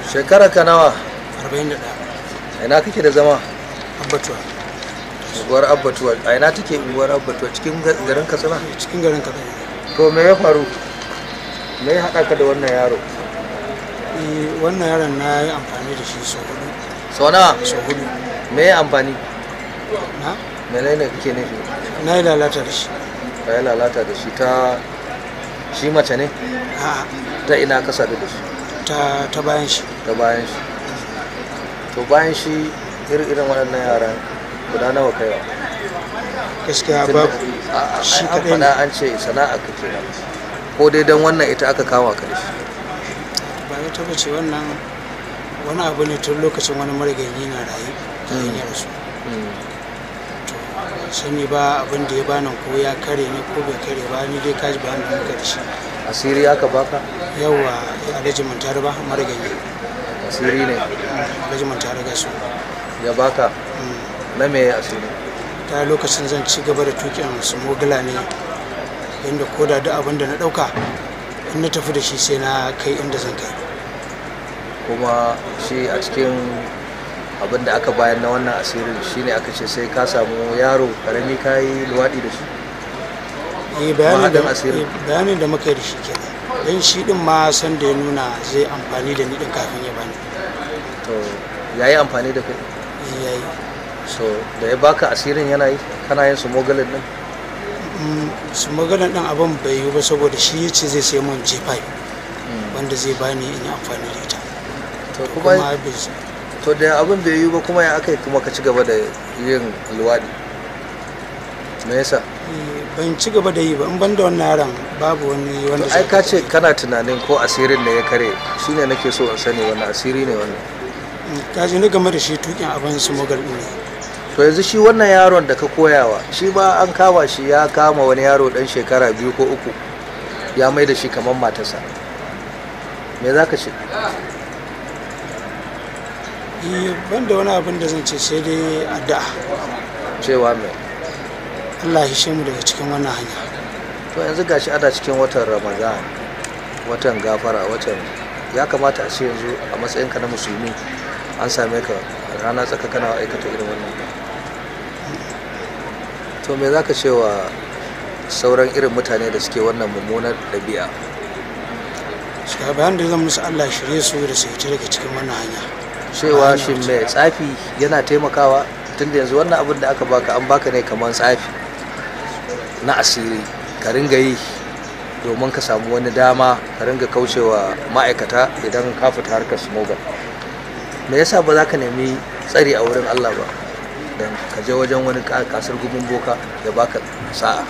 Shekara ka nawa? 41. A ina kake da zama? Abbatuwa. Unguwar Abbatuwa. A ina take unguwar Abbatuwa? Cikin garin Katsina? Cikin garin Katsina. To me ya faru? Me ya haɗa ka da wannan yaro? Wannan yaron na yi amfani da shi sau hudu. Sau nawa? Sau hudu. Me ya amfani? Na? Menene kake nufi? Na yi lalata da shi. Ka yi lalata da shi ta shi mace ne? A'a. Ta ina ka sadu da shi? Ta bayan shi. Ta bayan shi. To bayan shi irin waɗannan yaran guda nawa kaiwa? Gaskiya babu. Shi kaɗai ne. An ce sana'a ka kenan. Ko dai don wannan ita aka kama ka da shi? Ba ya taɓa ce wannan wani abu ne tun lokacin wani marigayi na rayu ta hanyar su. Sani ba abin da ya bani ko ya kare ne ko bai kare ba, ni dai kaji bayan da muka da shi. Asiri aka baka? Yawwa Alhaji Muntari ba marigayi. Asiri ne? Alhaji Muntari ga su. Ya baka? Na me asiri? Ta lokacin zan ci gaba da tuƙin su mogila ne, inda ko da duk abin da na ɗauka in na tafi da shi sai na kai inda zan kai. Kuma shi a cikin abin da aka bayar na wannan asirin shine aka ce sai ka samu yaro karami ka yi luwaɗi da shi? Bayanin da muka yi da shi kenan, don shi din ma san da ya nuna zai amfani da ni din kafin ya bani. To ya yi amfani da kai? Ya yi. So da ya baka asirin yana yi kana yin smogalin din? Smogalin din abin bai yi ba saboda shi ya ce zai sai mun J5 wanda zai bani in yi amfani da ita. To da abin bai yi ba kuma ya aka yi kuma ka ci gaba da yin luwaɗi? Me yasa? Ban ci gaba da yi ba, in ban da wannan yaron babu wani wanda ai ka ce kana tunanin ko asirin da ya kare, shine nake so in sani wannan asiri ne wannan. Ka ji ni game da shi tukin abin su mogal ne. To yanzu shi wannan yaron da ka koyawa shi ba an kama shi ya kama wani yaro dan shekara 2 ko 3 ya mai da shi kamar matarsa, me za ka ce? Ban da wani abin da zan ce sai dai addu'a. Cewa me? Allah ya hishe mu daga cikin wannan hanya. To yanzu gashi ana cikin watan Ramadan, watan gafara, watan ya kamata a ce yanzu a matsayinka na musulmi an same ka rana tsaka kana aikata irin wannan. To me za ka ce wa sauran irin mutane da suke wannan mummunar ɗabi'a? Suka bayan da zan musu Allah shirye su da su fita daga cikin wannan hanya. Cewa shi mai tsafi yana taimakawa, tunda yanzu wannan abin da aka baka an baka ne kamar tsafi na asiri ka ringa yi domin ka samu wani dama ka ringa kaucewa ma'aikata idan ka fita harkar smogal. Me yasa ba za ka nemi tsari a wurin Allah ba don ka je wajen wani kasar gumin boka ya baka sa'a?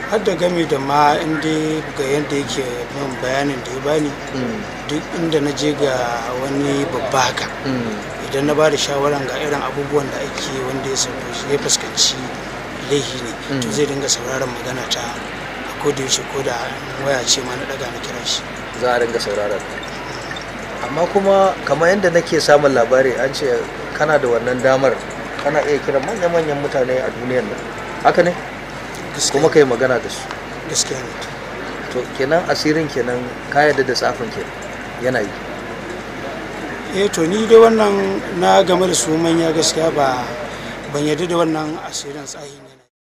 Har da game da ma inda ga yadda yake min bayanin da ya bani, duk inda na je ga wani babba haka idan na ba da shawaran ga irin abubuwan da ake wanda ya fuskanci laihi ne, to zai dinga sauraron magana ta a koda yaushe, ko da waya ce ma na daga na kira shi za a dinga sauraron. Amma kuma kamar yadda nake samun labari an ce kana da wannan damar, kana iya kiran manya-manyan mutane a duniyar nan, haka ne? Kuma kai magana da su. Gaskiya ne. To kenan asirin kenan ka yarda da tsafin kenan yana yi? To ni dai wannan na game da su manya gaskiya ban yarda da wannan asirin tsahin yana.